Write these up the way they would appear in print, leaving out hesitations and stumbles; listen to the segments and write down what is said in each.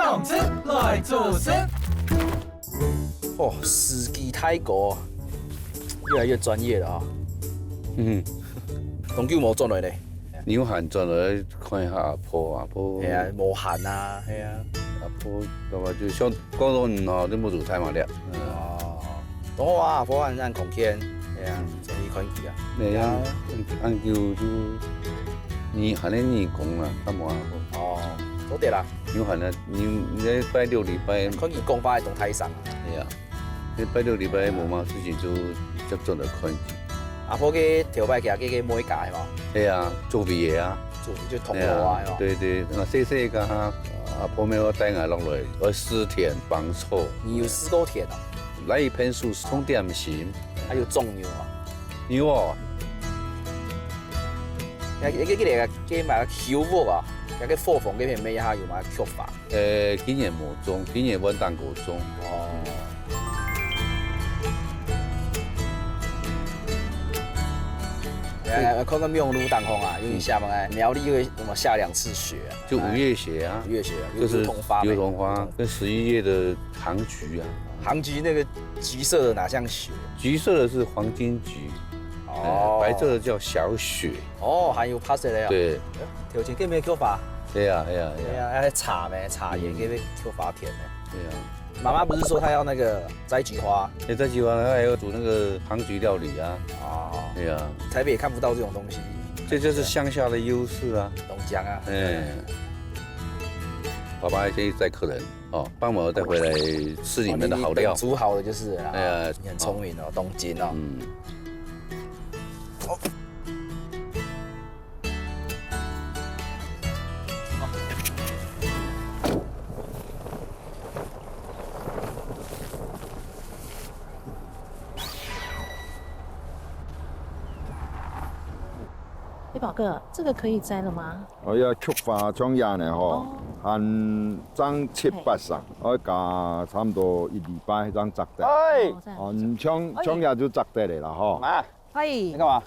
动吃来做事。哦，司机泰国越来越专业了啊。东九无转来咧。牛汉转来看一下阿婆，系啊，无限啊，系啊。阿婆，咁啊就想讲到吼，你冇做太麻了。哦，等我阿婆按空天，系啊，终于看见啊。你啊，按叫就你喊你讲啦，咁冇啊。哦，做对啦。牛汉啊，你拜六礼拜。看见公放喺动态上啊。系啊，你拜六礼拜冇嘛事情就接咗来看。阿婆嘅条摆行嘅每架系嘛？系啊，做味嘢啊。做就铜锣啊，系嘛？对对，我细细个阿婆咪我带我落来，我试田帮错。你有试过田啊？来一盆树冲点心，还有种牛啊？牛哦。嘅买修复啊，嘅货房嗰片咩下有买缺乏？今年冇种，今年稳当过种。哦。看个苗路当空啊，因为厦门苗栗会什么下2次雪啊？就5月雪啊，5月雪啊，就是桐花，油桐花跟11月的杭菊啊。杭菊那个橘色的哪像雪？橘色的是黄金菊，白色的叫小雪。哦，还有拍色的啊。对。条件给咩叫法？对啊，还茶咩？茶叶给咩叫法甜呢？对啊。妈妈不是说她要那个摘菊花？摘菊花，她还要煮那个杭菊料理啊。哦。对啊。台北也看不到这种东西。这就是乡下的优势啊。龙江啊。爸爸建议载客人哦，帮我带回来吃里面的好料。煮好的就是了。哎呀，你很聪明哦，东京哦。宝哥，这个可以摘了吗？我要菊花种叶呢吼，按长7、8上，我加差不多1礼拜这样摘的。种叶就摘得了哈。妈，你干嘛？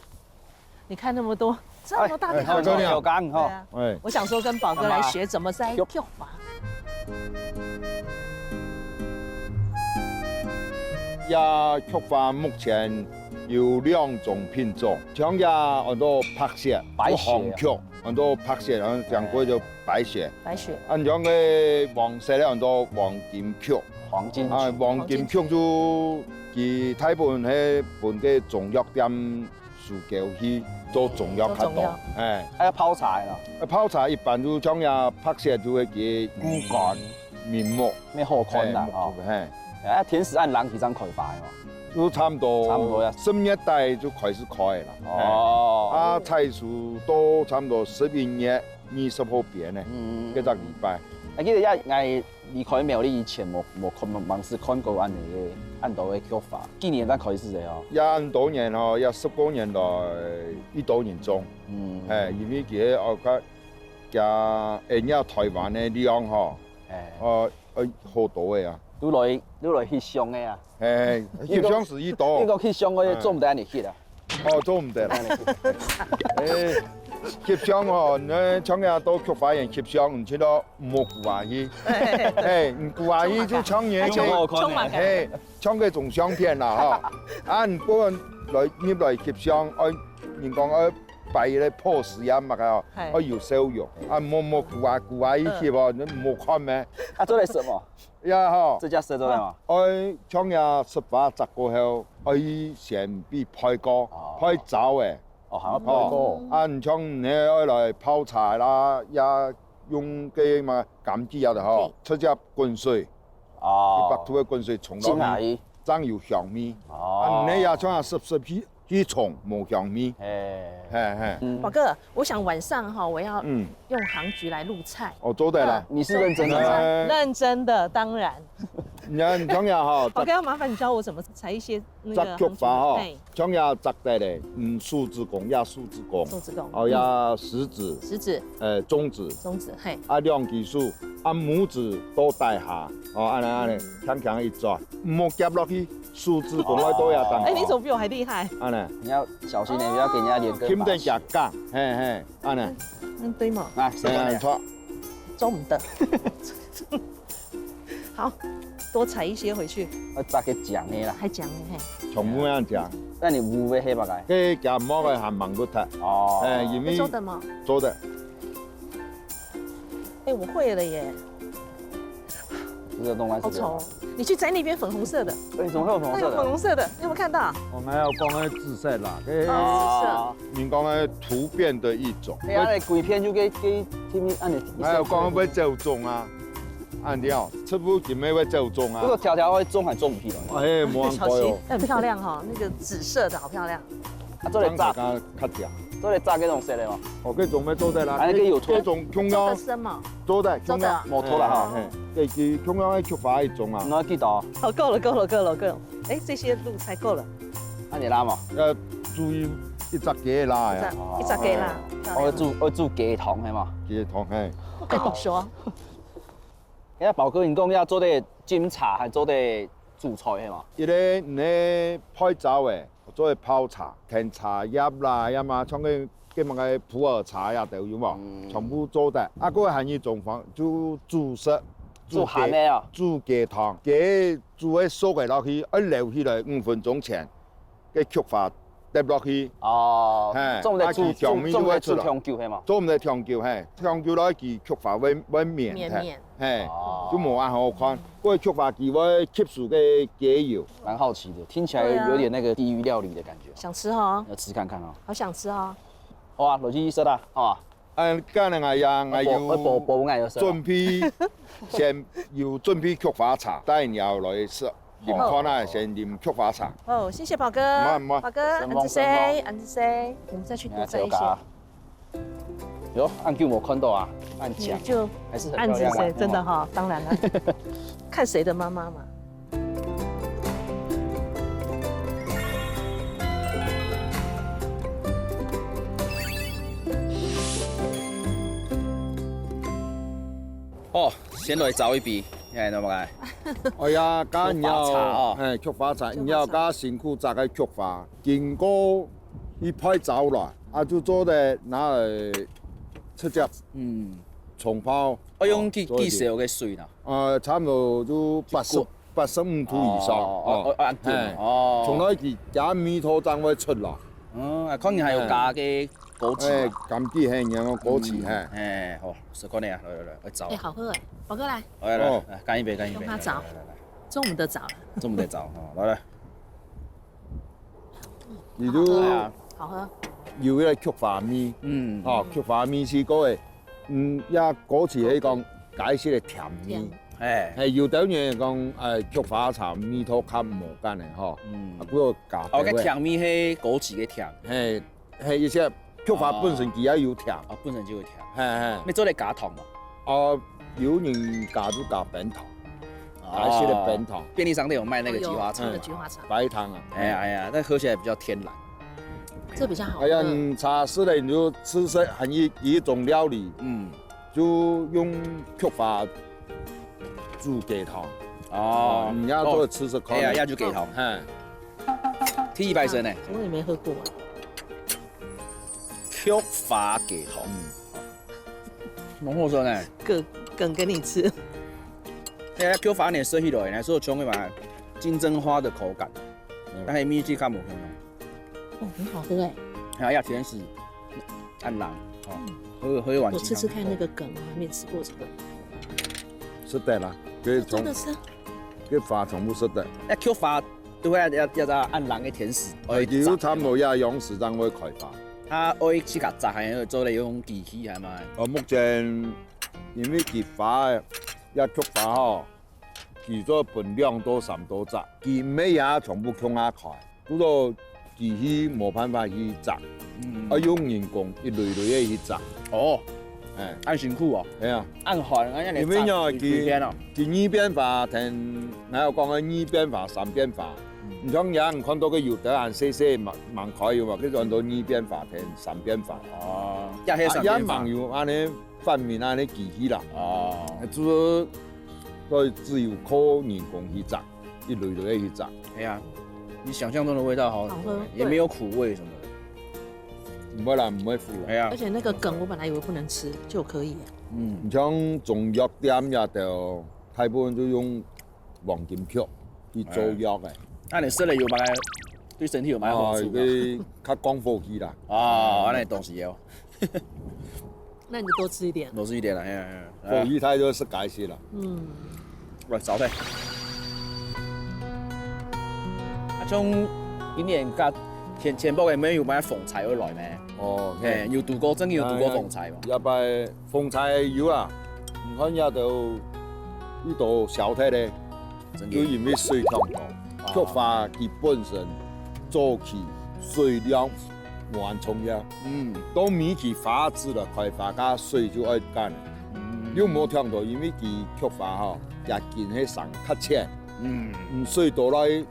你看那么多，这么大的小缸哈。哎，我想说跟宝哥来学怎么摘菊花。呀，菊花目前有2种品种，像呀很多白雪、红菊，很多白雪，然后讲过就白雪。白雪。按像个黄色的很多黄金菊。黄金菊。黄金菊就其台本喺本嘅中药店输交去做中药较多。哎，还要泡茶啦。泡茶一般就像呀白雪就会给骨干、面膜，咩好看啦哦。甜食按人起张开发哦。都差不多呀，10月底就开始开了。哦。菜树都差不多11月20号变呢，一个礼拜。我记得我离开苗栗以前，冇看过按到的菊花。几年才开始的哦？也很多年哦，也10多年来1多年种。因为佢加人家台湾的量吼，好多的啊。你来翕相的啊？翕相是1多。呢個翕相我做唔得你翕啊？做唔得啦。翕相哦，你搶嘢到菊花園翕相，唔知道冇顧下去。唔顧下去就搶嘢嘅，搶嘅仲相片啦嚇。唔過你來翕相，人講擺咧 pose 啊嘛啊，有笑容。冇顧下去翕你冇看咩？做嚟什麼？呀哈，這家食咗嘛？搶嘢10把摘過後，先俾拍歌，拍走嘅。還要泡過。唔像你來泡茶啦，也用嘅嘛甘蔗啊嗬，出只滾水，白土嘅滾水沖落去，真有香味。你也像濕去沖冇香味。寶哥，我想晚上哈，我要用杭菊來入菜。做對啦。你是認真的嗎？認真的，當然。人청야哈，宝哥，要麻烦你教我怎么裁一些那个摘菊花哈哎，청야摘得嘞，树枝公呀树枝公，手指公，哦呀食指，食指、中指，中指，嘿，啊兩支手，啊拇指都帶下，哦安尼，強強一抓，唔好夾落去，樹枝公我都要當。哎，你怎么比我还厉害？安尼，你要小心点，不要给人家连根輕點拔起。夾夾，嘿嘿，安尼，对嘛，来，谁管你？錯，中唔得。好，多采一些回去，我炸给酱的啦。还讲呢嘿。從每樣食，那你有要黑白个？佢夾摸個鹹芒骨頭，哦。因為会做的吗？做的，哎，我会了耶，这个动漫好丑哦。你去摘那边粉红色的，哎，怎么会有粉红那个色的？粉红色的，你有没有看到？我們要講嘅紫色啦，佢哦。你講嘅突變的一種，哎呀，鬼片就给聽你按你。還有講要走中啊，按掉，出不見咩要走中啊这个，條條會中還中唔起來。哎，冇人小心講喲，，很漂亮哈，那个紫色的好漂亮。啊，做嚟炸，家較食。做嚟炸嗰種色的嘛。哦，佢做咩做得啦？啊佢有拖這種中做央的深嘛，做得，做的冇拖啦哈。嘿，佢中央嘅菊花一種啊，我記得哦，好，夠了，夠了，夠了，夠了。哎，這些路才夠了，那你拉嘛？要注意一隻雞啦呀，一扎給啦。漂亮我煮雞湯係嘛？雞湯嘿，我跟你說，因為寶哥你講要做啲煎茶，還做啲煮菜係嘛？一個你拍照嘅，做嘅泡茶、甜茶葉啦，呀嘛，像個嘅普洱茶呀都有嘛，全部做得。啊，嗰個係一種方，就煮食。煮鹹嘅啊？煮雞湯，雞煮喺熟嘅落去，一留起來5分鐘前，嘅菊花跌落去。哦嘿，種嚟煮啊調味就會出來香酒係嘛？做唔係調酒嘿，調酒落去菊花會綿綿嘅，嘿，哦就冇按好看。嗰個菊花佢會吸收嘅雞油，蠻好奇的，聽起來有點那個地獄料理的感覺。想吃哦，要吃看看哦。好想吃哦。好啊，落去食啦，好啊。今日我要補眼就食。準備先要準備菊花茶，等然後來食。飲湯啦，先飲菊花茶。哦，謝謝寶哥。唔好寶哥，安子 C，安子 C，我們再去多摘一些。有按鍵我看到啊，按獎就還是很安子漂亮啊 C，真的哈，當然了，看誰的媽媽嘛。哦，先來找一筆，你睇到冇嘅？哎呀，加然菊花茶哦後，菊花茶，然後加辛苦摘嘅菊花，經過一拍走啦，啊就做得拿嚟出汁，重泡。我用幾少嘅水啦？差唔多都85度以上。按鍵哦。從來佢加米拖爭會出來。啊，可能係有加嘅枸杞。咁啲係然後枸杞係。哎，好，是過嚟啊，來找。哎，好喝哎，寶哥來，來，乾一杯，乾一杯。用它找，中午的找了。中午得找，哦，來。你都好喝。要嗰個菊花米，菊花米是嗰個，一枸杞係講解釋嘅甜味。係要等於講菊花茶米拖較無間嘅嗬，嗰個咖啡。哦，個甜味係枸杞嘅甜。係一些菊花本身佢也要甜。哦，本身就會甜。係。你做嚟加糖嘛？有人加就加冰糖，解釋嘅冰糖。便利商店有賣那個菊花茶。菊花茶。白糖啊。哎呀，但喝起來比較天然。這比較好喝。哎呀，茶室咧你就吃食係一種料理，就用菊花煮雞湯。哦，人家都吃食看。哎呀，要煮雞湯。提一百升呢？我也沒喝過。菊花雞湯。蠻好食呢。梗給你吃。哎呀，菊花呢食起來呢，所以像個嘛金針花的口感，但係米汁較無香。哦，很好喝哎！還要甜食，按郎哦，喝完。我吃吃看那個梗，我還沒吃過這個。食得啦，真的是。佢花全部食得。那菊花都會要按郎嘅甜食。佢差唔多也用時間會開花。他愛去甲炸係做嚟用機器係咪？目前因為菊花呀菊花吼，佢做分量多少多雜，佢咩嘢全部向下開，嗰個。機器冇辦法去摘，用人工一類類嘅去摘。哦，哎，按辛苦哦，系啊，按环，按因为呢，边哦，佢二邊法同我有講嘅二邊法、三邊法。唔像人看到個有得按細細盲開嘅嘛，佢按到二邊法同三邊法。哦，也係三人邊法盲有安尼反面安尼記起啦。哦，就是所以只有靠人工去炸，一類類去炸。哎呀，比想象中的味道好很多好喝，也没有苦味什么的。唔會啦，唔會苦啦。哎呀而，且那个梗我本来以为不能吃，就可以。嗯，唔像中藥店也就大部分都用黃金曲去做藥嘅。那你吃了有买对身体有买好处吗？佢較降火氣啦。哦，那你东西哦，那你多吃一点。多吃一点了，哎呀，火氣太就是解釋啦。嗯，喂，早退。啊，種今年甲前部嘅咩有買鳳柴會來咩？哦，誒，要渡過真要渡過鳳柴喎。一擺鳳柴有啦，唔看也就呢度小體咧，真就因為水強度，菊花佢本身早期水量完重要，嗯，到尾期花枝了，開花加水就愛乾了。有冇聽到？因為佢菊花吼，也見喺上較淺，水多來也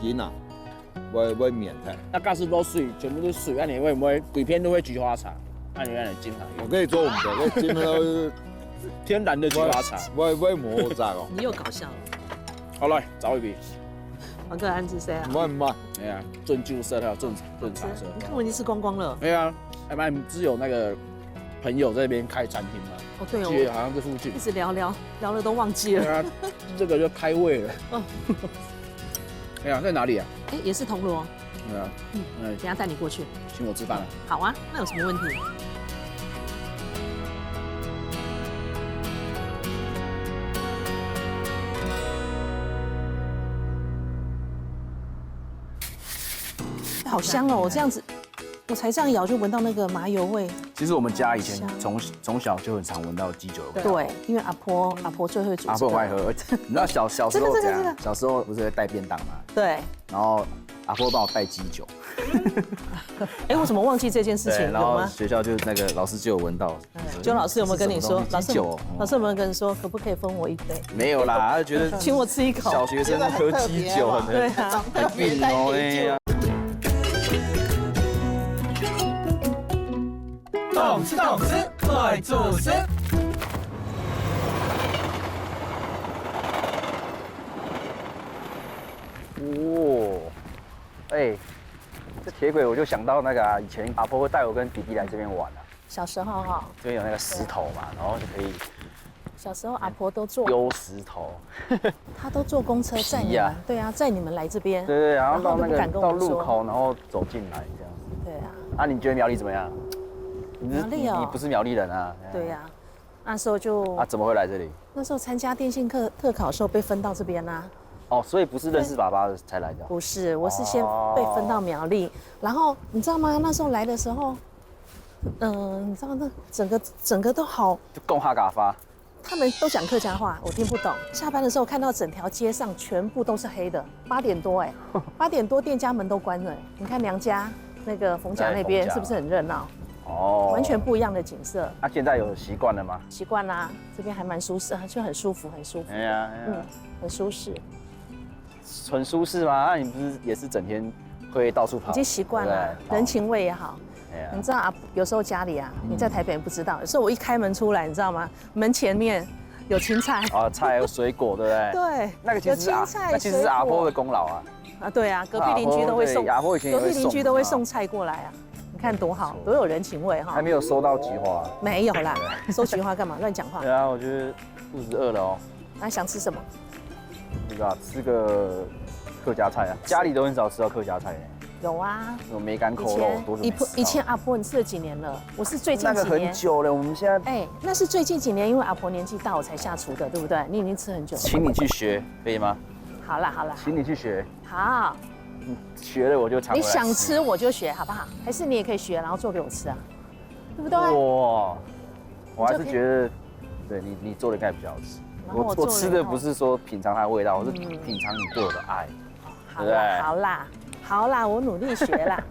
見啊，會免睇。那假使都水，全部都水，那你會唔會每片都會菊花茶？那你讓你經常我跟你做唔到，你真係天然的菊花茶。會冇雜哦。你又搞笑了。好來，找一筆。王哥安子谁啊唔？係唔係，哎呀，炖旧色还有炖茶色。你看我已经吃光光了。对啊，哎妈，你不是有那个朋友在那边开餐厅吗？哦，对记得哦，好像这附近一。直聊了都忘记了。对啊，这个就开胃了。哦哎呀，在哪里啊？哎，也是铜锣。对啊，等一下带你过去。请我吃饭了。好啊，那有什么问题？好香哦！我这样子，我才这样咬就闻到那个麻油味。其实我们家以前香从小就很常闻到鸡酒的味道。对，因为阿婆最会煮。阿婆很爱喝，你知道小时候这个这样，小时候不是会带便当吗？对，然后阿婆帮我带鸡酒，哎，我怎么忘记这件事情？对，有然后吗？学校就那个老师就有闻到。就老师有没有跟你说？鸡酒，老师有没有跟你说，可不可以分我一杯？没有啦，他就觉得请我吃一口。小学生喝鸡酒很对啊，很病哦哎呀。动次动次来做事。哦，哎，这铁轨我就想到那个啊，以前阿婆会带我跟弟弟来这边玩啊，小时候哈，这边有那个石头嘛，然后就可以小时候阿婆都坐，丢石头。她都坐公车载你皮啊们，对啊，载你们来这边。对对，然后到那个然后都不敢跟我到们说路口，然后走进来这样子。对啊，啊，你觉得苗栗怎么样？苗栗哦你不是苗栗人啊？对呀，那时候就啊，怎么会来这里？那时候参加电信特考的时候被分到这边啦。哦，所以不是认识爸爸才来的。不是，我是先被分到苗栗，然后你知道吗？那时候来的时候，你知道那整个都好，就共哈嘎发。他们都讲客家话，我听不懂。下班的时候看到整条街上全部都是黑的，8点多哎，8点多店家门都关了哎。你看娘家那个逢甲那边是不是很热闹？哦，完全不一样的景色。那现在有习惯了吗？习惯啦，这边还蛮舒适，就很舒服，很舒服。哎呀，很舒适，很舒适吗？那你不是也是整天会到处跑？已经习惯了，人情味也好。你知道啊，有时候家里啊，你在台北不知道，有时候我一开门出来，你知道吗？门前面有青菜啊，菜有水果，对不对？对，那个其实那其实是阿婆的功劳啊。啊，对啊，隔壁邻居都会送，阿婆以前隔壁邻居都会送菜过来啊。你看多好，多有人情味哈。还没有收到菊花。没有啦，收菊花干嘛？乱讲话。对啊，我觉得肚子饿了哦。那想吃什么？那个吃个客家菜啊，家里都很少吃到客家菜。有啊，有梅干扣肉，多久没吃到？以前阿婆你吃了几年了？我是最近几年。那个很久了，我们现在。哎，那是最近几年，因为阿婆年纪大，我才下厨的，对不对？你已经吃很久了。请你去学，可以吗？好啦好啦，请你去学。好。学了我就常。你想吃我就学，好不好？还是你也可以学，然后做给我吃啊，对不对？哇，我还是觉得，对你做的应该比较好吃。我吃的不是说品尝它的味道，我是品尝你对我的爱，对不对？好啦，好啦，我努力学啦。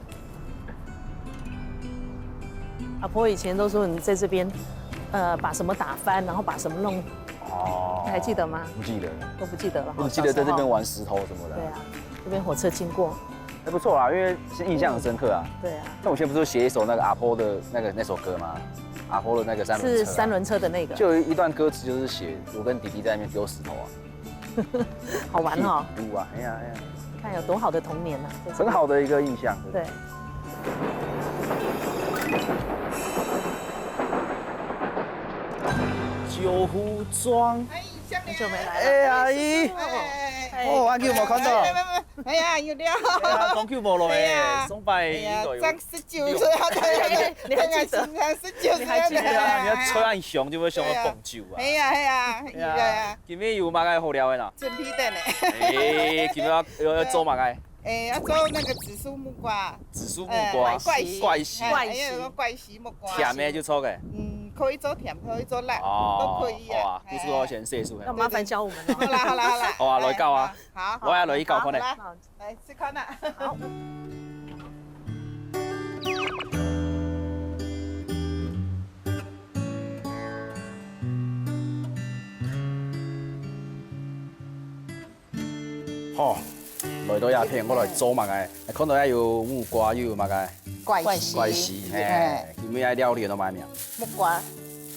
阿婆以前都说你在这边，把什么打翻，然后把什么弄，哦你还记得吗？不记得，都不记得了。我只记得在这边玩石头什么的。对啊，这边火车经过。还不错啦，因为是印象很深刻啊。对啊，那我以前不是写一首那个阿婆的那首歌吗？阿婆的那个三轮车、是三轮车的那个，就有一段歌词就是写我跟弟弟在那边丢石头啊，好玩哦。呜啊，哎呀哎呀，看有多好的童年呐，很好的一个印象。对。九湖庄，很久没来了。哎阿姨，哦，阿 Q 有冇看到？哎呀，有了。讲 Q 冇落嚟，松拜哎呀，應該张19岁啊，对，你还记得张19岁，你还记得啊，你要吹暗熊就會上去蹦酒啊。哎呀哎呀，有呀，今日有乜嘅好料嘅啦？真皮的呢。誒，今日要做乜嘅？哎，要做那个紫苏木瓜，紫蘇木瓜，怪喜，哎呀，有个怪喜木瓜。甜嘅就錯嘅。可以做甜，可以做辣，哦，都可以好啊，啊。故事我先寫數那麻烦教我们好哦。啦好啦好啦。好啊，來教啊。好。我也來教可能。來，來試看啦。好。好，來到鴉片，我來做乜嘅？看到有木瓜，又有乜嘅？怪怪喜，嘿，有咩嘢料理都買名？木瓜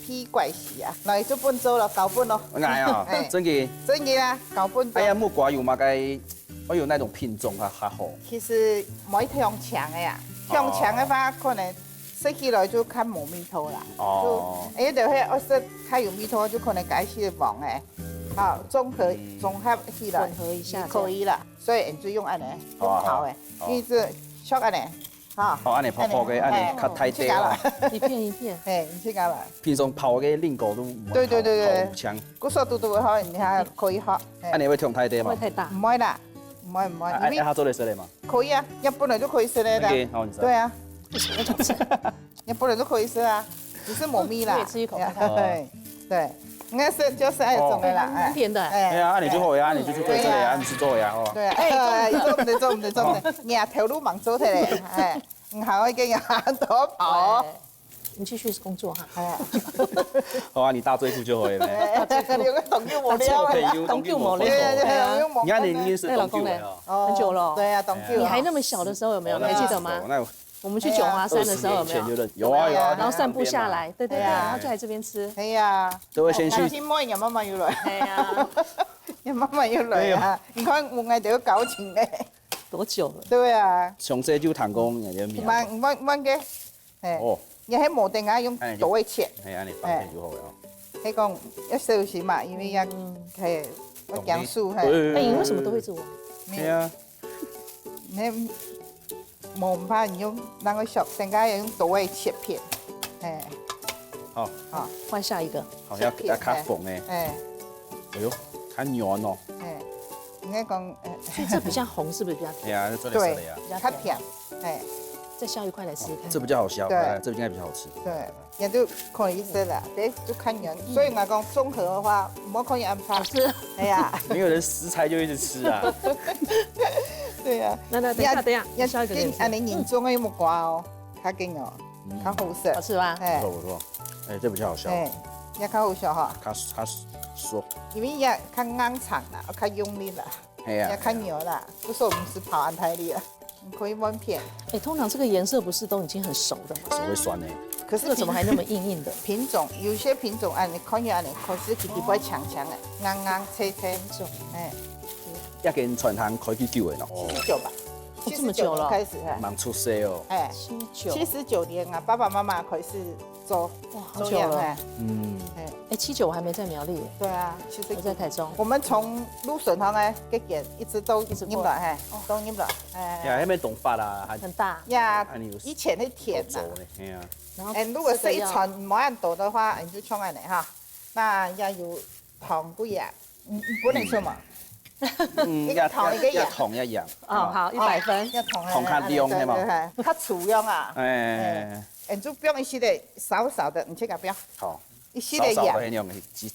批怪喜啊，來做本做咯，搞本咯。啱啊，真嘅。真嘅啊，搞本。哎呀，木瓜有乜嘅？我有那種品種較好。其實唔係向強嘅呀，向強嘅話可能食起來就較冇味道啦。哦。哎，就係我食較有味道，就可能改起黃嘅。好，綜合起來混合一下可以啦。所以你就用安尼，用好泡嘅，因為這熟安尼，哈。好，安尼泡泡嘅，安尼較太低啦。啦。一片一片。哎，你去搞啦。平常泡嘅令果都唔對對對對好強。骨素嘟嘟嘅好，你睇可以喝。安尼會痛太低嘛会？太大。唔會啦，唔會，哎，他做得出來嘛？可以啊，一般人都可以食的啦。好，你知道。對啊，一般人都可以吃啊，只是冇味啦。我也吃一口看看对对，应该是就是爱种的啦，蛮甜的。哎呀，安尼就好呀，安尼就做出來呀，安尼是做呀，好。对啊，哎，做唔得做唔得做唔得，廿條路忙做起嚟，哎，唔好已經有很多跑。你继续工作哈。哎，好啊，你大嘴褲就可以了。你個董叫冇料可以啊，用董叫冇料你看你已經是那老公呢？很久了。對啊，董叫。你还那么小的时候有没有？你还记得吗？那我们去九华山的时候有没有？有啊有啊。然后散步下來，對對對，然後就來這邊吃。係啊，都會先去。先摸人媽媽要來，係啊，人媽媽要來啊！你看我哋都搞錢嘅，多久了？對啊，上車就談講人家面。唔嘅，誒。哦。也喺無定啊，用倒位切。係安尼放片就好了。迄講一小時嘛，因為也係我講數係。哎，你為什麼都會做？係啊。你冇唔怕你用那個熟，等下要用倒位切片。誒。好。好，換下一個。好，要較縫誒。誒。哎呦，較軟哦。誒。應該講所以這比較紅，是不是比較甜？係啊，做得色的呀。較甜。誒。再削一塊來試試看。這比較好削，對，這應該比較好吃。對，也都可以食啦，這就看人。所以我講綜合的話，唔可以安排。是。哎呀。沒有人食材就一直吃啊。對啊。那等一下，要削一個給你吃。安尼嚴重嘅木瓜哦，較緊哦，較好食。好吃吧？不錯不錯，哎，這比較好削。哎，也較好食哈。較縮。因為也較硬長啦，較用力啦，也較牛啦，不是我們是跑安泰力啊，你可以換片。哎，通常這個顏色不是都已經很熟的嗎？手會酸呢。可是這個怎麼還那麼硬硬的？品種有些品種啊，你看起來你可是佢哋不會強強的，硬硬脆脆。哎，一件全行開幾久的咯？79吧，79了開始係。蠻出色哦。哎，79年啊，爸爸媽媽開始做，哇，好久了。嗯。哎，79我還沒在苗栗。對啊，我在台中。我們從蘆筍湯呢，這件一直都飲了，哎，都飲了。哎，那邊懂法啦，很大。呀，以前的甜啊。然後，如果是一層唔冇人倒的話，你就沖安尼哈。那要有糖不一樣，你不能說嘛。一個糖一個樣。糖一樣。哦，好，100分。要糖。糖較亮係嘛？較粗樣啊。哎。你就不用一些的少少的，你這個不要。好。一些的樣。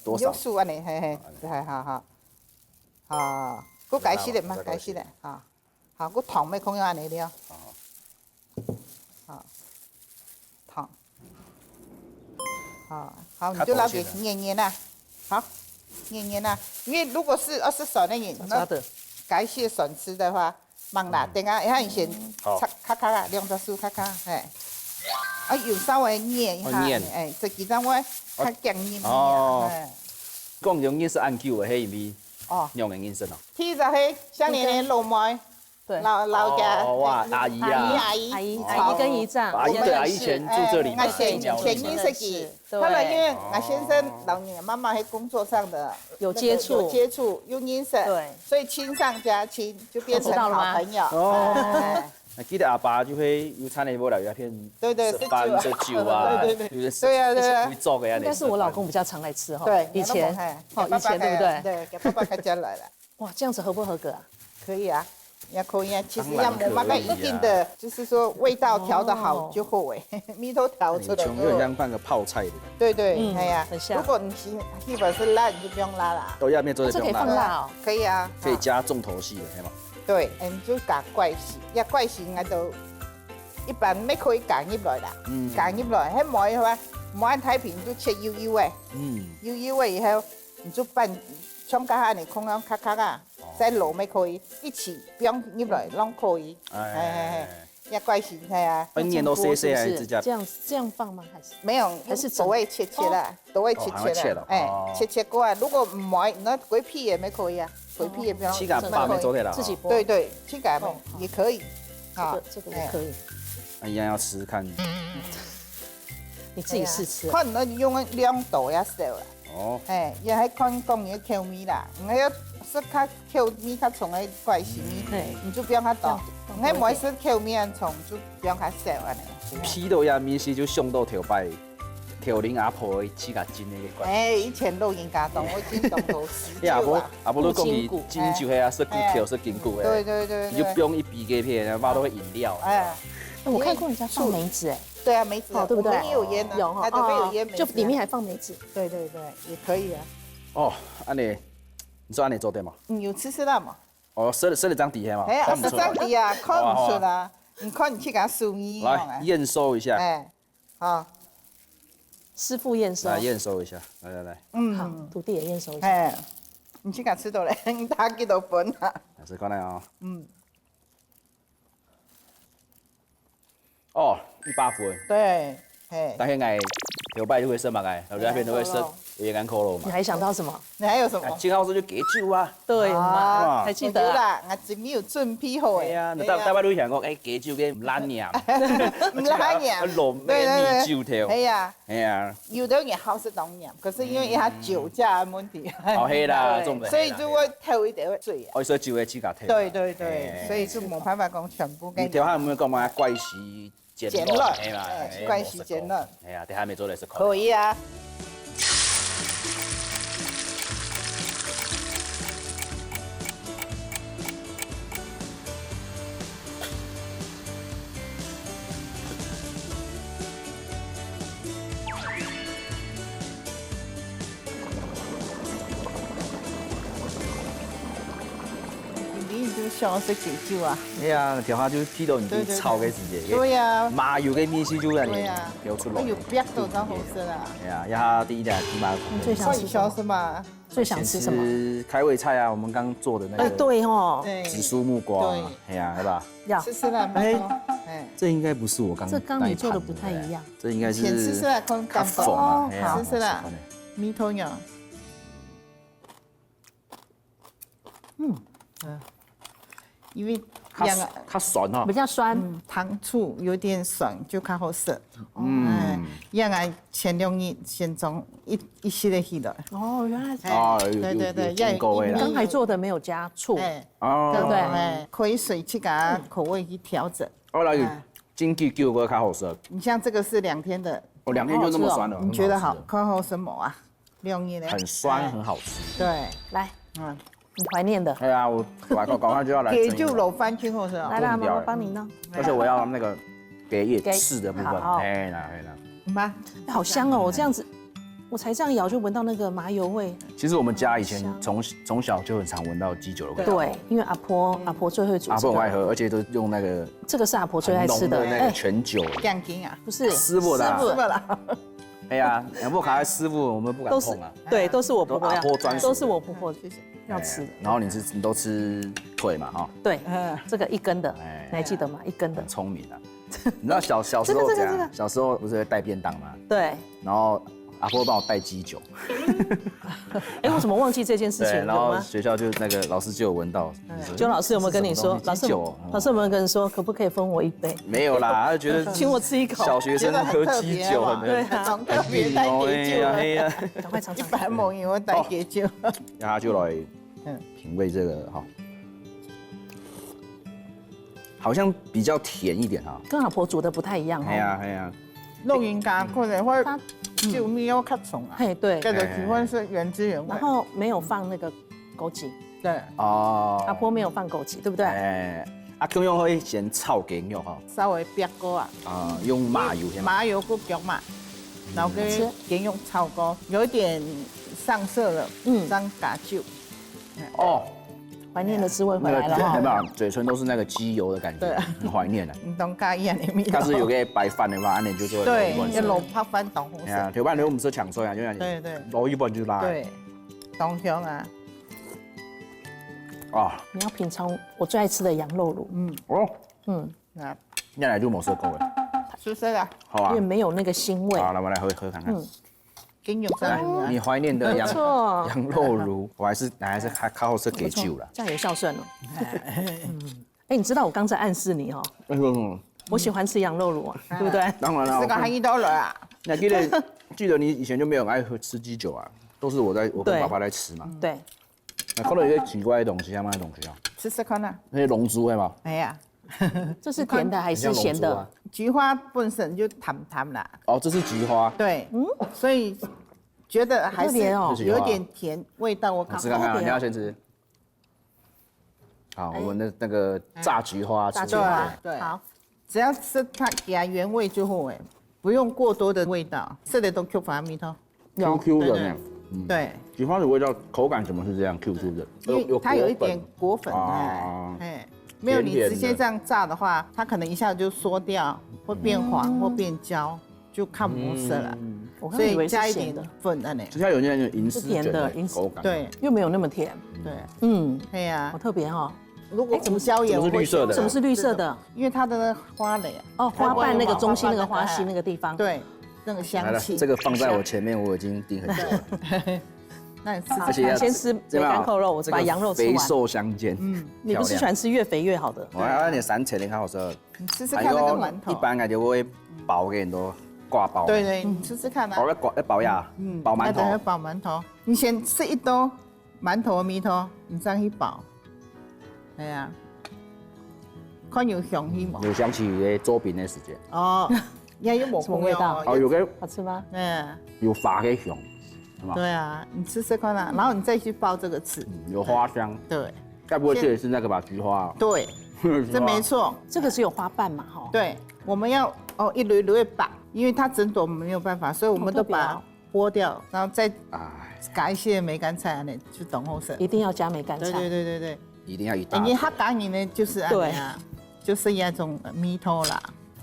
多少？用數安尼，係好。好，佮改些的嘛，改些的，好。好，佮糖咪控用安尼了。好。糖。好，你就捞给捏啦，好，捏啦。因为如果是20手那眼，那改一些笋吃的话，慢啦，等下一先咔咔啊，2只手咔咔，哎，有稍微捏一下，哎，这几张我较强捏哦。讲容易是按旧的，迄味用的硬身哦。天就迄像年年老妹。老家哇，阿姨跟姨丈，阿姨对阿姨以前住这里，前20世，后来因为我先生老年妈妈在工作上的有接触，有认识，对，所以亲上加亲，就变成好朋友。哦，记得阿爸就会有餐的无来一片，对，饭食酒啊，对啊，会做的呀。应该是我老公比较常来吃哈，对，以前对不对？对，给爸爸开家来了。哇，这样子合不合格啊？可以啊。也可以啊，其实要慢慢一定的，就是说味道调得好就好哎，米都调出来。有点像半个泡菜的。对，哎呀，如果你喜欢是辣，你就不用辣啦。都要面做的不用辣。这可以放辣哦。可以啊。可以加重头戏的，对吗？对，你就加怪戏，要怪戏我都一般没可以加入来啦。加入来，迄梅的话，梅按太平就切油油的。油油的以后你就拌，像刚才你空空咔咔啊。在卤没可以，一起不用入来，拢可以。也怪形态啊。面都碎碎还是这样放吗？还是没有？还是都会切啦，都会切啦。哎，切过来，如果唔买，那鬼皮也没可以啊，鬼皮也不用。气感把面做对了。自己剥。对，气感也可以。这个也可以。一样要吃吃看。你自己试吃。看你用2度也熟啦。哦。哎，也还看讲你调味啦，我要。是较口味较重的怪是米，你就不用它多。那每次口味很重，就不用它少安尼。皮豆呀，米是就上到头摆，头零阿婆起个筋那个怪。哎，以前都人家懂，我已经懂都是。阿婆都讲伊筋就系啊，是骨头是筋骨的。对。你就不用一笔给片，然后都会饮料。哎，我看过人家放梅子哎。对啊，梅子对不对？里面有腌的，有哈，有腌梅子，就里面还放梅子。对，也可以啊。哦，安尼。你说安尼做对吗？有吃啦嘛。哦，设了张底下嘛。哎，设张底啊，看不出啦。你看你去给他数米。来验收一下。哎，好。师傅验收。来验收一下，来。好，徒弟也验收一下。哎，你去给他吃到嘞，你打几多分啊？是看来啊。哦，100分。对。但现在有摆就会升嘛个，有那边都会升也干扣了嘛。你还想到什么？你还有什么？金老师就给酒啊。对嘛，还记得啦，我前面有准备好的。对啊，你大摆都想讲，哎，给酒给唔烂念，唔烂念，落咩酒条？系啊，系啊。有的也好是当念，可是因为它酒驾的问题。好黑啦，所以就会偷一点水。我说酒的指甲偷。对，所以就冇办法讲全部给。你条下有没有讲嘛？怪事。简乱，关系简乱。哎呀，等下没做的是可以啊。就像是给酒啊！哎呀，条下就剃到你就炒嘅直接。对呀。麻油嘅面丝就让你流出来。哎呦，别都当好吃啦！哎呀，一下第一点鸡麻。你最想吃什么？最想吃什么？开胃菜啊，我们刚做的那个。对哦。紫苏木瓜。哎呀，对吧？要。吃吃啦，哎，这应该不是我刚。这刚你做的不太一样。这应该是。先吃吃啦，看干粉啊。好，吃吃啦。米头鸟。因为它酸哈，比较酸，糖醋有点酸，就较好食。样啊，前2日先从一系列去的。哦，原来对，你刚才做的没有加醋，对不对？可以水去给它口味去调整。哦，那有金鸡叫个较好食。你像这个是2天的，哦，2天就那么酸了。你觉得好？较好什么啊？2日呢？很酸，很好吃。对，来，你怀念的。对啊，我赶快就要来。给就卤番茄好吃。来啦，妈妈帮你弄。而且我要那个给叶刺的部分。哎，来。妈，好香哦！这样子，我才这样咬就闻到那个麻油味。其实我们家以前从小就很常闻到鸡酒的味道。对，因为阿婆最会煮。阿婆很爱喝，而且都用那个。这个是阿婆最爱吃的那个全酒。酱精啊？不是，师傅的。师傅啦。哎呀，杨婆卡的师傅我们不敢都是碰啊，对，都是我婆婆都阿婆专属的都是我婆婆谢谢。要吃的。然后你都吃腿嘛哈，对，这个一根的，哎你还记得吗？一根的很。聪明啊。你知道小时候这个怎样？小时候不是会带便当吗？对，然后阿婆帮我带鸡酒，哎，我怎么忘记这件事情？对，有然后吗？学校就那个老师就有闻到，就老师有没有跟你说？老师有老师有没有跟你说，可不可以分我一杯？没有啦，他就觉得请我吃一口。小学生喝鸡酒很对啊很特别带给酒，哎呀，赶快尝尝。一般梦游带给酒。让他就来品味这个哈，好像比较甜一点哈。跟老婆煮的不太一样哦。哎呀哎呀，录音家可能会它酒味要较重啊，嘿，对，这个喜欢是原汁原味然。后没有放那个枸杞，对，哦，阿婆没有放枸杞，对不对？哎，阿公用会先炒鸡肉哈，稍微煸过啊，用麻油先嘛。麻油过脚嘛，然后吃跟先用炒锅，有一点上色了，这样打酒。哦，怀念的滋味那个回来了有没哈。有嘴唇都是那个鸡油的感觉，很怀念的。唔同加一样的味道。但是有个白饭的话，安尼就做对，一一路拍翻当红色。哎呀，台湾人我们是抢水啊，就像对对捞一半就拉。对，东香啊，啊，你要品尝我最爱吃的羊肉卤，哦，啊，那来就冇色够了，是不是啊？好啊因为，没有那个腥味。好，来我来喝看看。经用上来，你怀念的不错羊肉炉，我还是靠是给酒了。这样有孝顺了。哎，你知道我刚才暗示你哦，我喜欢吃羊肉卤啊，对不对？当然了，这个还一刀了啊。你还记得你以前就没有很爱吃鸡酒啊？都是我跟对爸爸在吃嘛。对，那看到有些奇怪的东西，什么东西啊？试试看啊。那些龙珠，对吗？哎呀，这是甜的还是咸的很像龙珠啊？菊花本身就淡啦，哦，这是菊花。对，所以觉得还是特别哦有点甜味道。我看我吃看看，特别哦你要先吃。好，我们的那个炸菊花，炸吃起来菊花对好，只要是它给它原味就好哎，不用过多的味道，这里都 Q 发米头。 ，QQ 的对呢。对，菊花的味道口感怎么是这样 QQ 的？因为它有一点果粉啊哎，没有你直接这样炸的话，它可能一下就缩掉，会变黄或变焦，就看不色了。所我刚以为是以加一点咸的，粉的呢。就像有那种银丝是甜卷的银丝的口感。，对又没有那么甜。对，嗯，对呀好。特别哈。如果胡椒盐怎么是绿色的会什么是绿色的？因为它的花蕾啊，哦，花瓣那个中心那个花心那个地方。对，那个来了，香气。这个放在我前面，我已经盯很久了。那你试好而且要先吃梅干扣肉，我把羊肉吃完。肥瘦相间。你不是喜欢吃越肥越好的？我还要点三层，你看我说，你试试看那个馒头。一般感觉我会包给很多挂包。对，对，你试试看啊。包要包呀，包馒那等下头。包馒头，你先吃一兜馒头的米头，你这样去包。哎呀，看有香气冇？有想起那做饼的时间，哦，也有冇什么味道哦，有个好吃吗？嗯，有发给香，是吗？对啊，你吃吃看啊，然后你再去包这个吃。有花香，对该不会这也是那个吧？菊花。对，这没错。这个只有花瓣嘛，哈。对，我们要一缕缕把，因为它整朵没有办法，所以我们都把它剥掉，然后再哎，加一些梅干菜呢，就等后色。一定要加梅干对菜。对对对对，一定要一大人。家哈嘎你呢就是安尼啊，就是那种米头啦。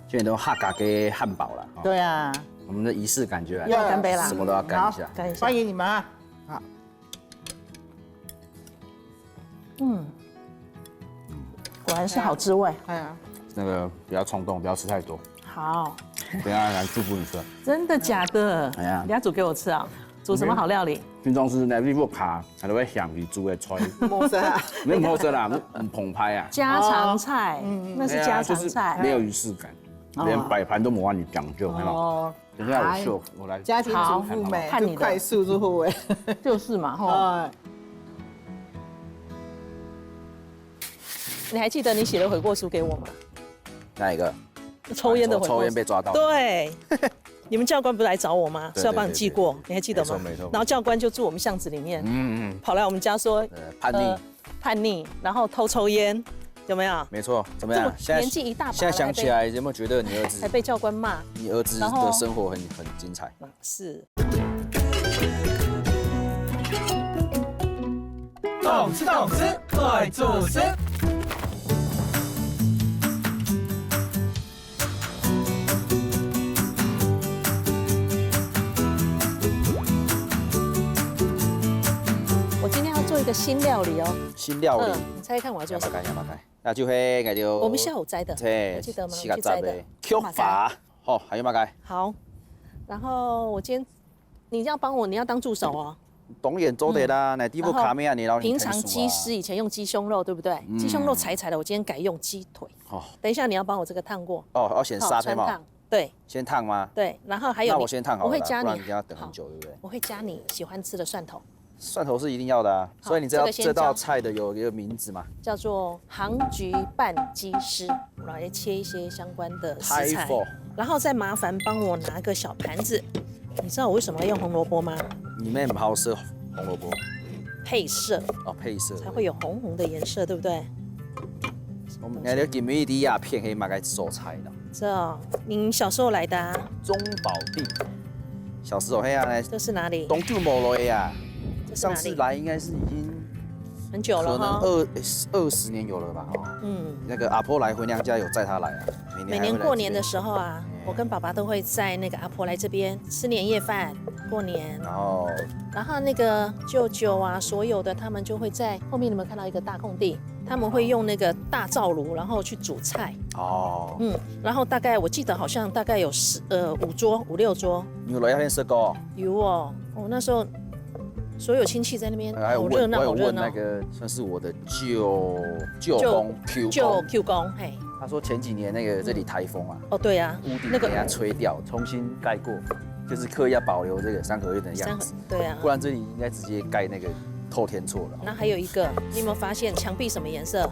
现在都哈嘎给汉堡了。哦，对啊，我们的仪式感觉来要干杯啦什么都要干一下。干一下欢。迎你们啊！好，果然是好滋味。哎呀，那个不要冲动，不要吃太多。好，等一下来祝福你吃。真的假的？哎呀你要煮给我吃啊？煮什么好料理？平常是那你卡，还都会香鱼煮的菜，莫色啊，你唔好吃啦，很澎湃啊。家常菜，那是家常就是菜。没有仪式感，连摆盘都没让你讲究，有没有？哦，等一下我秀，我来。家庭主妇们看你的就快速就好哎。就是嘛，吼。哦，你还记得你写的悔过书给我吗？哪一个？抽烟的悔过书。抽烟被抓到。对，你们教官不是来找我吗？对是要帮你记过，你还记得吗？没错没错然后教官就住我们巷子里面，嗯，跑来我们家说叛逆，叛逆，然后偷抽烟，有没有？没错。怎么这么样？现在年纪一大把了现在想起来，有没有觉得你儿子还被教官骂？你儿子然后的生活很精彩？是。懂吃懂吃，会做事。做一个新料理哦。新料理，你猜看我要做什么？要嘛那就会改掉。我们下午摘的，还记得吗？去摘的。Q 法，好，还有嘛改？好，然后我今天你要帮我，你要当助手哦。懂眼做的啦，乃地不卡面啊，你老平常鸡丝以前用鸡胸肉，对不对？鸡胸肉柴柴的，我今天改用鸡腿。哦，等一下你要帮我这个烫过。哦，要先杀吗？对，先烫吗？对，然后还有那我先烫好了，我会加你，要等很久，对不对？我会加你喜欢吃的蒜头。蒜头是一定要的啊，所以你知道这道菜的有一个名字吗？叫做杭菊拌鸡丝，我来切一些相关的食材，然后再麻烦帮我拿个小盘子。你知道我为什么要用红萝卜吗？里面不好色红萝卜，配色哦，配色才会有红红的颜色，对不对？我们那个金米迪亚片可以买个手菜的。这您小时候来的啊？中保地，小时候嘿啊，这是哪里？东就冇来呀。上次来应该是已经很久了，可能20年有了吧？那个阿婆来回娘家有载她来啊。每年过年的时候啊，我跟爸爸都会在那个阿婆来这边吃年夜饭，过年。然后那个舅舅啊，所有的他们就会在后面，你有没有看到一个大空地？他们会用那个大灶炉，然后去煮菜。然后大概我记得好像大概有5桌、5、6桌。你有来那边吃过？有哦，那时候。所有亲戚在那边，好热闹，好热闹。那个算是我的舅公 Q 公，嘿。他说前几年那个这里台风啊，对啊，屋顶给它吹掉，重新盖过，就是刻意要保留这个3合院的样子。对啊，不然这里应该直接盖那个透天厝了。那还有一个，你有没有发现墙壁什么颜色？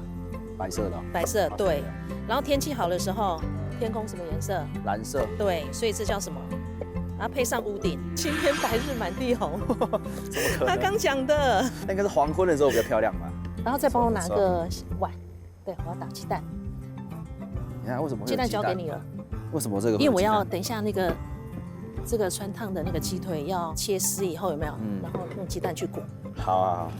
白色的。白色，对。然后天气好的时候，天空什么颜色？蓝色。对，所以这叫什么？然后配上屋顶，青天白日满地红。怎么可能？他刚讲的。那应该是黄昏的时候比较漂亮吧。然后再帮我拿个碗，对，我要打鸡蛋。你看为什么会有鸡蛋交给你了？为什么这个？因为我要等一下这个川烫的那个鸡腿要切丝以后有没有？然后用鸡蛋去裹。好。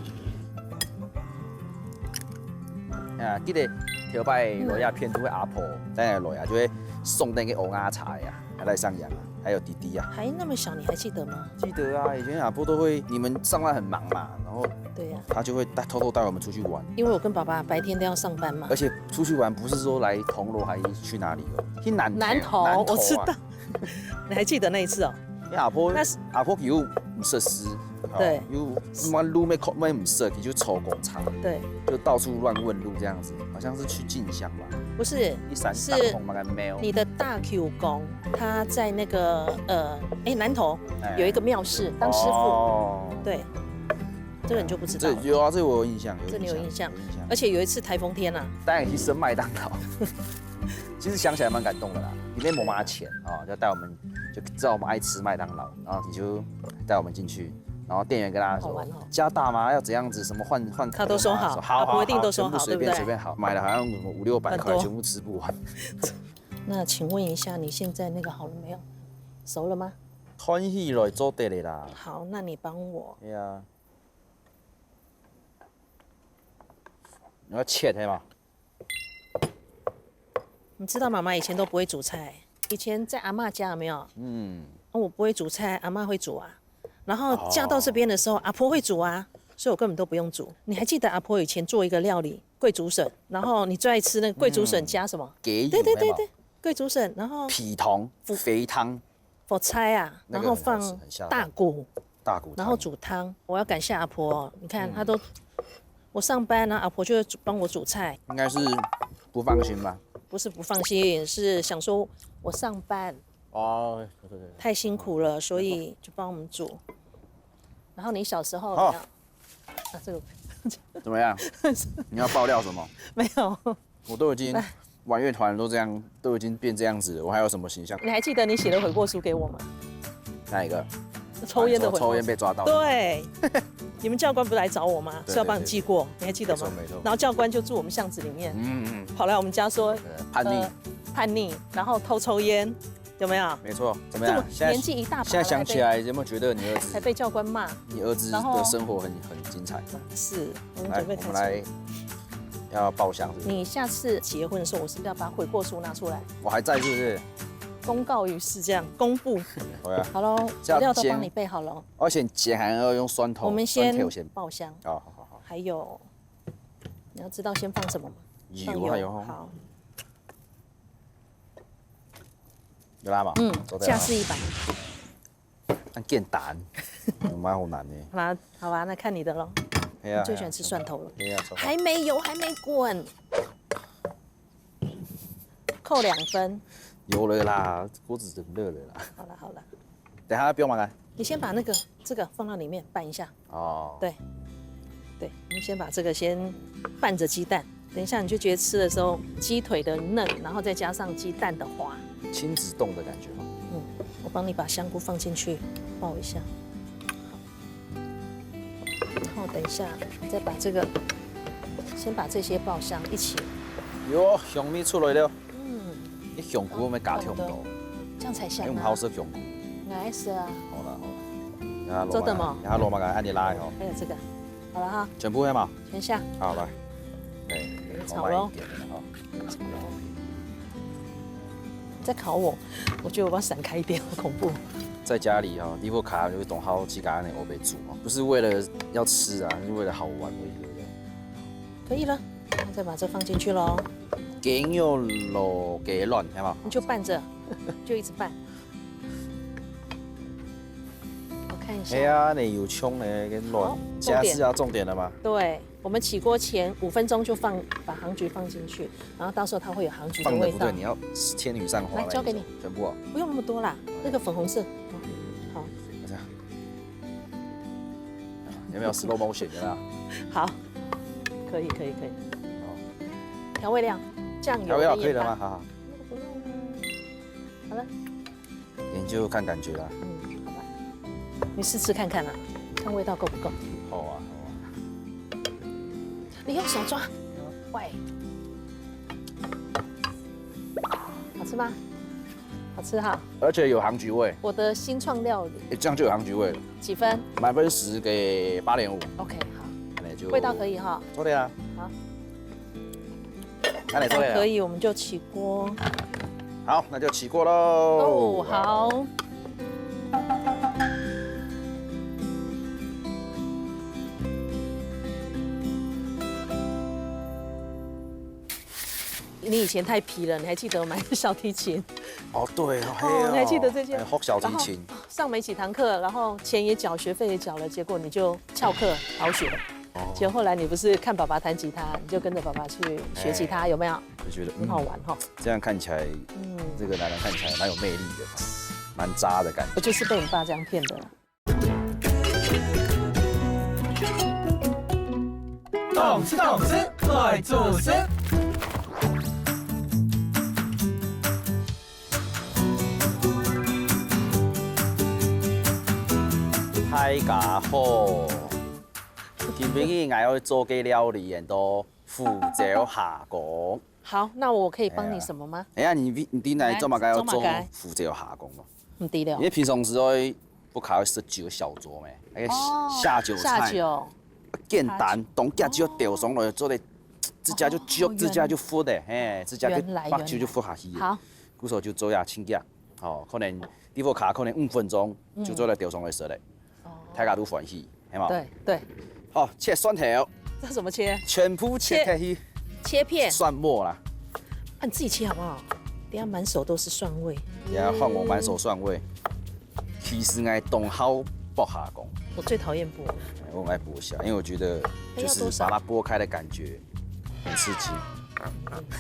啊，记得条摆落叶片都会阿婆在那落叶就会送那个欧芽茶呀，还来上羊啊。还有弟弟啊，还那么小，你还记得吗？记得啊，以前阿婆都会，你们上班很忙嘛，然后对呀，他就会偷偷带我们出去玩。因为我跟爸爸白天都要上班嘛。而且出去玩不是说来铜锣还去哪里哦，去南投，我知道。你还记得那一次哦？因为阿婆有唔设施，对，有什么路没唔设，就抽工厂，对，就到处乱问路这样子，好像是去进香吧。不是，是你的大 Q 公，他在那个南投有一个庙室当师傅，对，这个你就不知道。有啊，这我有印象，这你有印象。而且有一次台风天啊，带你去吃麦当劳，其实想起来蛮感动的啦。里面没拿钱啊，就带我们，就知道我们爱吃麦当劳，然后你就带我们进去。然后店员跟他说：“加大吗？要怎样子？什么换？”他都说好，好，一定都说好，对不对？随便好，买了好像什么500-600块，全部吃不完。那请问一下，你现在那个好了没有？熟了吗？团起来做得的啦。好，那你帮我。对啊。你要切的吗？你知道妈妈以前都不会煮菜，以前在阿嬷家有没有？我不会煮菜，阿嬷会煮啊。然后嫁到这边的时候，阿婆会煮啊，所以我根本都不用煮。你还记得阿婆以前做一个料理桂竹笋，然后你最爱吃那个桂竹笋加什么？对，桂竹笋，然后皮糖肥汤，我猜啊，然后放大骨，然后煮汤。我要感谢阿婆，你看她都，我上班呢，阿婆就会帮我煮菜。应该是不放心吧？不是不放心，是想说我上班。对，太辛苦了，所以就帮我们煮。然后你小时候怎么样？这个怎么样？你要爆料什么？没有，我都已经玩乐团都这样，都已经变这样子了，我还有什么形象？你还记得你写的悔过书给我吗？哪一个？抽烟的悔过。抽烟被抓到。对，你们教官不是来找我吗？是要帮你记过，你还记得吗？没错。然后教官就住我们巷子里面，跑来我们家说叛逆，然后偷抽烟。有没有？没错，怎么样？年纪一大把，现在想起来，有没有觉得你儿子还被教官骂？你儿子的生活很精彩。是，我们来要爆香。你下次结婚的时候，我是不是要把悔过书拿出来？我还在，是不是？公告于世，这样公布。好喽，料都帮你备好了。而且煎还要用蒜头。我们先爆香。好。还有，你要知道先放什么吗？放油还有好，有啦嘛？价是100。按简单，蛮好难的。好吧，好吧，那看你的喽。你最喜欢吃蒜头了。对啊，还没油，还没滚，扣2分。有了啦，锅子很热了啦。好了好了，等下不用麻烦。你先把这个放到里面拌一下。哦。对，你先把这个先拌着鸡蛋，等一下你就觉得吃的时候鸡腿的嫩，然后再加上鸡蛋的滑，亲子冻的感觉吗？我帮你把香菇放进去爆一下，然后等一下你再把先把这些爆香一起。哟，香味出来了。你香菇我们加太多，这样才香因为好食香菇。爱死啊！好了好了，做的吗？然后罗马干按你拉哦。还有这个，好了哈，全部会吗？全下。好来，对，炒咯。在烤我觉得我要闪开一点，好恐怖。在家里哈，你不卡就会懂好几家那欧贝煮嘛，不是为了要吃啊，是为了好玩而已，对不对？可以了，那再把这放进去喽。给有肉给软，看吗？你就拌着，就一直拌。我看一下。哎呀，你有葱呢，跟软，现在是要重点了吗？对，我们起锅前5分钟就把杭菊放进去，然后到时候它会有杭菊的味道。放的不对，你要天女散花。来，交给你。全部啊？不用那么多啦，那个粉红色。好。这样。有没有 slow motion 的？好，可以。调味料，酱油。调味料可以了吗？好。好了。研究看感觉啦。好吧。你试吃看看啦，看味道够不够。好啊。你用手抓，喂，好吃吗？好吃哈，而且有杭菊味。我的新创料理，这样就有杭菊味了。几分？满分10给8.5。OK， 好，那就味道可以哈。做的呀。好，那你做的可以，我们就起锅。好，那就起锅喽。哦，好。你以前太皮了，你还记得我买的小提琴？哦，对哦，你还记得这件？学小提琴，上没几堂课，然后钱也缴，学费也缴了，结果你就翘课逃学。结果后来你不是看爸爸弹吉他，你就跟着爸爸去学吉他，有没有？就觉得很好玩哈。这样看起来，这个男人看起来蛮有魅力的，蛮渣的感觉。我就是被你爸这样骗的。懂吃，爱做事。大家好，今日我要做嘅料理人都福州下工。好，那我可以帮你什么吗？哎呀，你啲嚟做乜嘅要做福州下工咯？唔低了。因为平常时会不卡会设几个小桌咩，那个下酒菜。下酒。简单，当家只要掉上来做咧，指甲就揪，指甲就浮的，嘿，指甲就把球就浮下去。好，故时就做下清洁，哦，可能你副卡可能5分钟就做来掉上来食嘞，大家都欢喜，系嘛？对。好，切蒜头。这怎么切？全部切开去。切片。蒜末啦。你自己切好不好？等下满手都是蒜味。等下换我满手蒜味。其实爱动好剥下工。我最讨厌剥。我爱剥虾，因为我觉得就是把它剥开的感觉很刺激。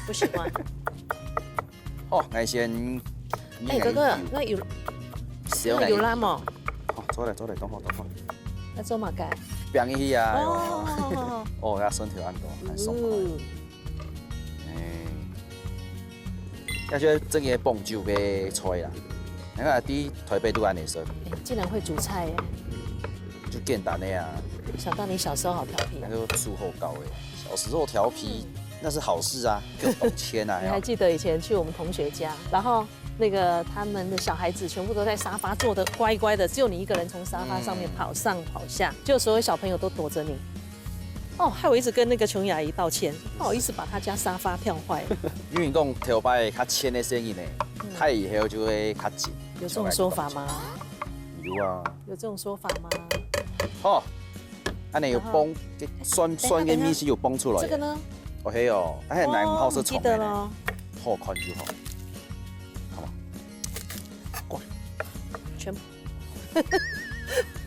不喜欢。哦，我先。哎，哥哥，那有拉吗？哦，走来，等好。那做嘛该？变一下啊！哦，那身体按多，很爽快。要去整个蹦酒嘅菜啦，你看啲台北都安尼说。竟然会煮菜耶！就简单的呀。想到你小时候好调皮。那个术后高哎，小时候调皮那是好事啊，就懂牵啊。你还记得以前去我们同学家，然后那个他们的小孩子全部都在沙发坐得乖乖的，只有你一个人从沙发上面跑上跑下，就所有小朋友都躲着你。哦，害我一直跟那个琼雅姨道歉，不好意思把他家沙发跳坏了。因为讲头摆较浅的声音呢，太以后就会较紧。有这种说法吗？有啊。有这种说法吗？好，安尼有崩，酸跟米是有崩出来。这个呢？哦嘿哦，但是奶唔好是记虫的得咯。好宽就好，好吗？过全部。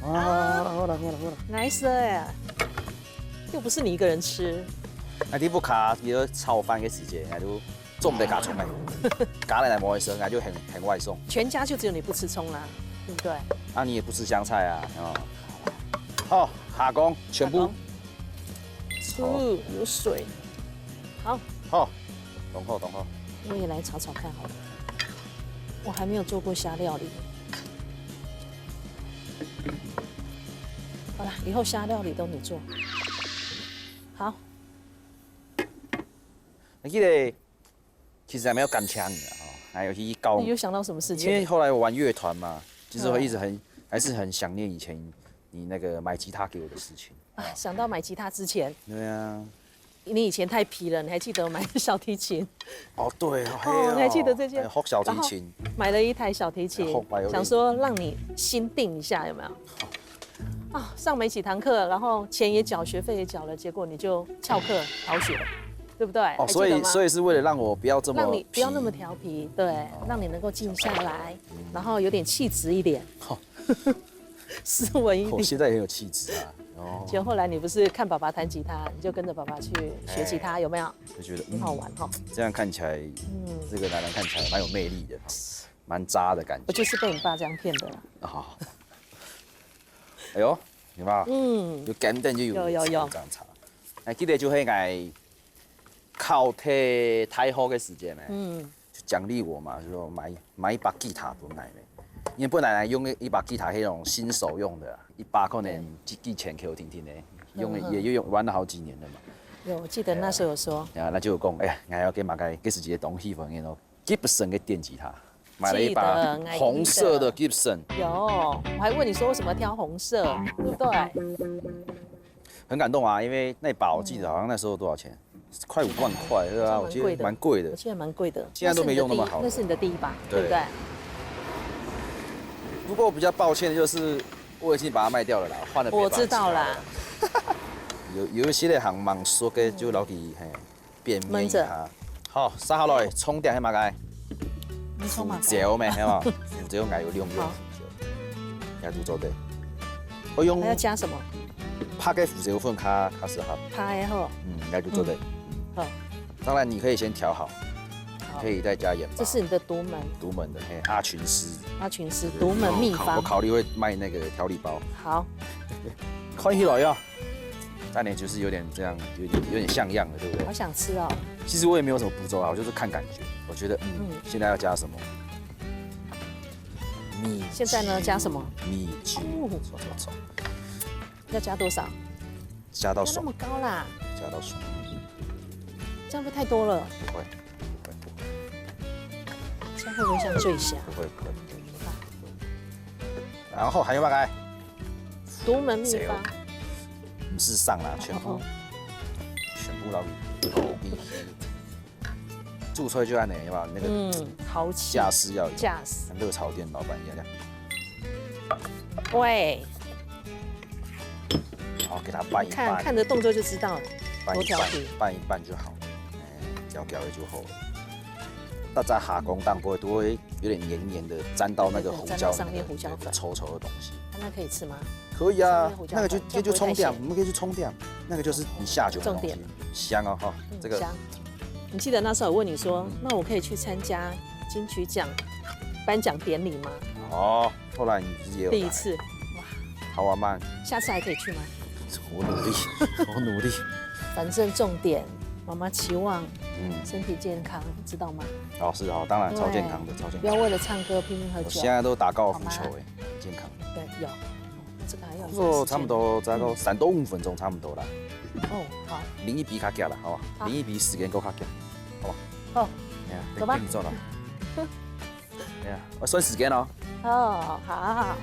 啊，好了。 nice 哎，又不是你一个人吃。你不卡，你要炒饭嘅時間，我都做唔得加葱嘅，加嚟冇意思，我就很外送。全家就只有你不吃葱啦，对不对？啊，你也不吃香菜啊，哦，下工全部，有水。好，好，懂后。我也来炒炒看好了。我还没有做过虾料理。好了，以后虾料理都你做。好。你记得其实还没有干枪的哦，还有去搞。你有想到什么事情？因为后来我玩乐团嘛，就是会一直还是很想念以前你那个买吉他给我的事情。啊，想到买吉他之前。对啊。你以前太皮了，你还记得我买小提琴？哦，对哦，你还记得这件？学小提琴。买了一台小提琴，想说让你心定一下，有没有？啊，上没几堂课，然后钱也缴，学费也缴了，结果你就翘课逃学，对不对？哦，所以是为了让我不要这么，让你不要那么调皮，对，让你能够静下来，然后有点气质一点，斯文一点。我现在也很有气质啊。哦。结果后来你不是看爸爸弹吉他，你就跟着爸爸去学吉他，有没有？就觉得很好玩哈。这样看起来，这个男人看起来蛮有魅力的，蛮渣的感觉。我就是被你爸这样骗的啦。好。哎呦，有没有？有感电就有这样查。哎，记得就迄个考体太好的时间呢，就奖励我嘛，就说买一把吉他本来呢，因为本来用一把吉他那种新手用的，100可能几千给我听听的，用玩了好几年了嘛。有，我记得那时候有说。啊，那就讲，哎呀，我要给马盖给自己的东西份，然后 Gibson 的电吉他。买了一把红色的 Gibson， 有，我还问你说为什么挑红色，对不对？很感动啊，因为那把我记得好像那时候多少钱，快5万块，对吧？我记得蛮贵的。我记得蛮贵的，现在都没用那么好。那是你的第一把，对不对？不过比较抱歉的就是，我已经把它卖掉了啦，换了别把。我知道啦。有一些的行忙说嘅就老给变面一下。好，撒好了，冲掉黑马盖。胡椒咩，系嘛？胡椒我有用胡椒，也都做得。我用。还要加什么？拍嘅胡椒粉卡适合。拍好。也都做得。好。当然你可以先调好，可以再加盐巴。这是你的独门。独门的，阿群师。阿群师独门秘方。我考虑会卖那个调理包。好。看起来呀，但你就是有点这样，有点像样了，对不对？好想吃哦。其实我也没有什么步骤啊，我就是看感觉。我觉得，现在要加什么？米。现在呢？加什么？米酒。错。要加多少？加到爽。那么高啦。加到爽。这样会太多了。不会。这样会不会像醉虾？不会。然后还有大概。独门秘方。不是上啦，全部老米。注册就按哪有没有那个豪气架势要有，架势热炒店老板一样。喂，好，给他拌一拌，看着动作就知道了，多调皮，拌一拌就好，搅的就好了。大家下工当不会都会有点黏的，沾到那个胡椒上面胡椒粉稠的东西。那可以吃吗？可以啊，那个就冲掉，我们可以去冲掉，那个就是你下酒的东西，香哦哈，这个。你记得那时候我问你说，那我可以去参加金曲奖颁奖典礼吗？哦，后来你也有第一次，哇，好玩吗？下次还可以去吗？我努力。反正重点，妈妈期望，身体健康，知道吗？哦，是哦，当然超健康的，超健康。不要为了唱歌拼命喝酒。我现在都打高尔夫球哎，健康。对，有。这个还要。说差不多，再个3到5分钟差不多啦。哦，好。淋一笔卡夹了，好吧？淋一笔时间够卡夹，好吧？好。走吧。你做了。哎呀，我算时间哦。哦，好。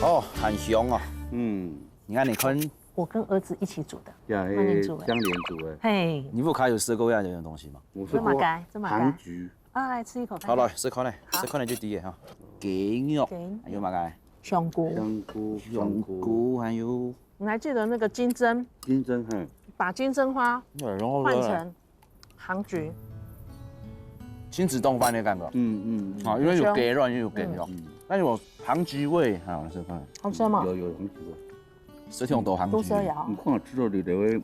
哦，很香哦。你看，我跟儿子一起煮的。呀，慢点煮香莲煮的。嘿，你不卡有吃过这样的东西吗？我吃过杭菊。啊，来吃一口。好，来试看嘞，试看嘞就第一哈。鸡肉，还有嘛个？香菇。香菇，还有。你还记得那个金针？金针，嘿。把金针花换成杭菊。亲子冻饭的感觉。啊，因为有鸡肉，又有鸡肉，但是我杭菊味，哈，我试看。好吃吗？有杭菊味。是用多杭菊。你看吃了你就会。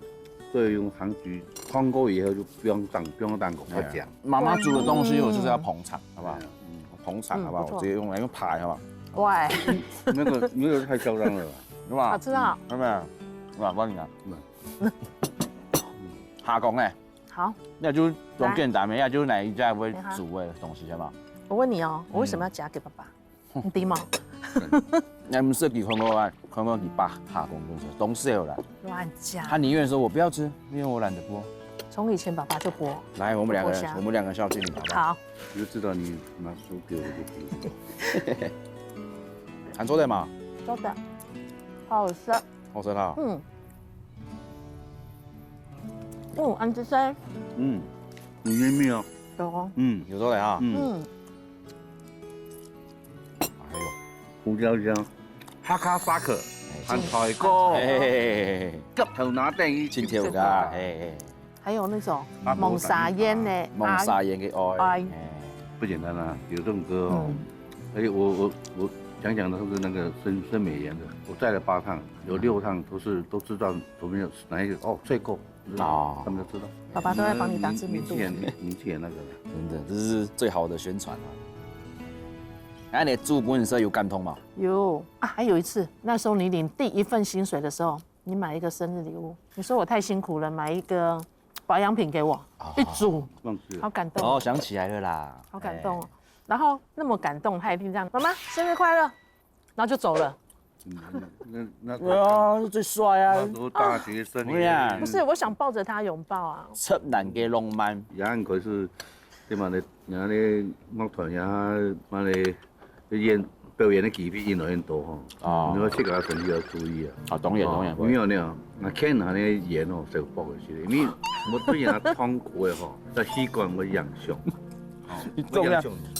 对，用杭菊烫过以后就不用蛋裹它讲。妈妈煮的东西我就是要捧场，好不好？捧场，好不好？我直接用排，好不好？喂，那个太嚣张了吧？是吧？好吃啊！有没有？我帮你讲。下讲呢？好，那就用简单的，那就哪一家会煮的东西，好不好？我问你哦，我为什么要夹给爸爸？你低吗？你唔设计看过你爸下工就是懂事了啦。乱讲。他宁愿说我不要吃，因为我懒得剥。从以前爸爸就剥。来，我们两个孝敬你，好不好？好。就知道你拿书给我就可以。韩做的嘛？做的，好吃。好吃啦。安之生。有烟味哦。有。有做的哈。胡椒酱，哈卡沙克，番菜糕，吉头拿定千條㗎，還有那種蒙沙煙的，蒙沙煙嘅愛，不簡單啊，有這種歌哦。而且我講的都是那個森美妍的，我載了8趟，有6趟都知道左邊有哪一個哦最夠，他們都知道。爸爸都在幫你打知名度，名氣也那個，真的，這是最好的宣傳哦。那你住滚社有感通嗎？有啊，還有一次，那時候你領第1份薪水的時候，你買一個生日禮物，你說我太辛苦了，買一個保養品給我，一組，好感動哦，想起來了啦，好感動哦。然後那麼感動，他一定這樣，媽媽生日快樂，然後就走了。那最帥啊！那時候大學生，不是，我想抱着他擁抱啊。燦爛嘅浪漫，然後佢是，即係你樂團表演的機會越來越多吼，你要切個成績要注意啊。當然。沒有，那看下你演哦，受迫嘅事，因為我對人創過嘅吼，就習慣我養相。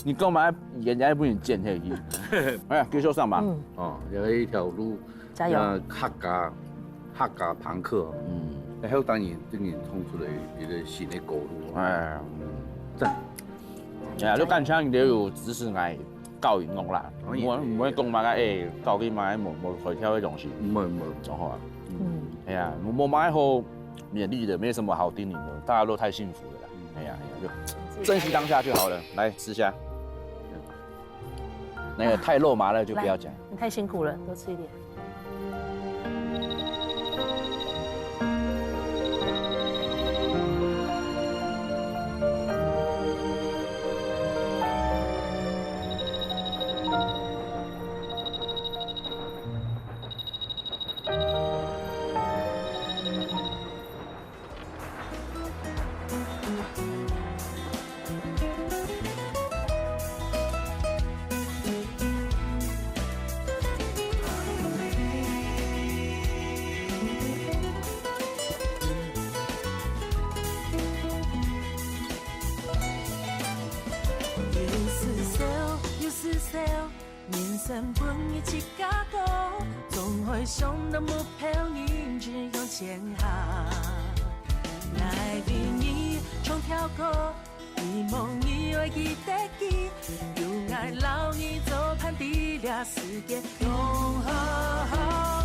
你幹嘛人家不能見黑衣？哎，繼續上吧。有一條路，加油！客家朋克，然後當然衝出嚟一個新的高路。真。你幹槍你都有知識愛教員弄啦，唔會講嘛個教佢買冇會挑嘅東西。冇，仲好啊。係啊，冇買好勉勵的，沒什麼好叮嚀的，大家都太幸福了啦。係啊，就珍惜當下就好了。來吃下，那個太肉麻了就不要講。你太辛苦了，多吃一點。人生本一起架构，总会想到目标，一直往前行。来比你冲跳过，一梦一爱记得记，有爱老你走盘地了世界永恒。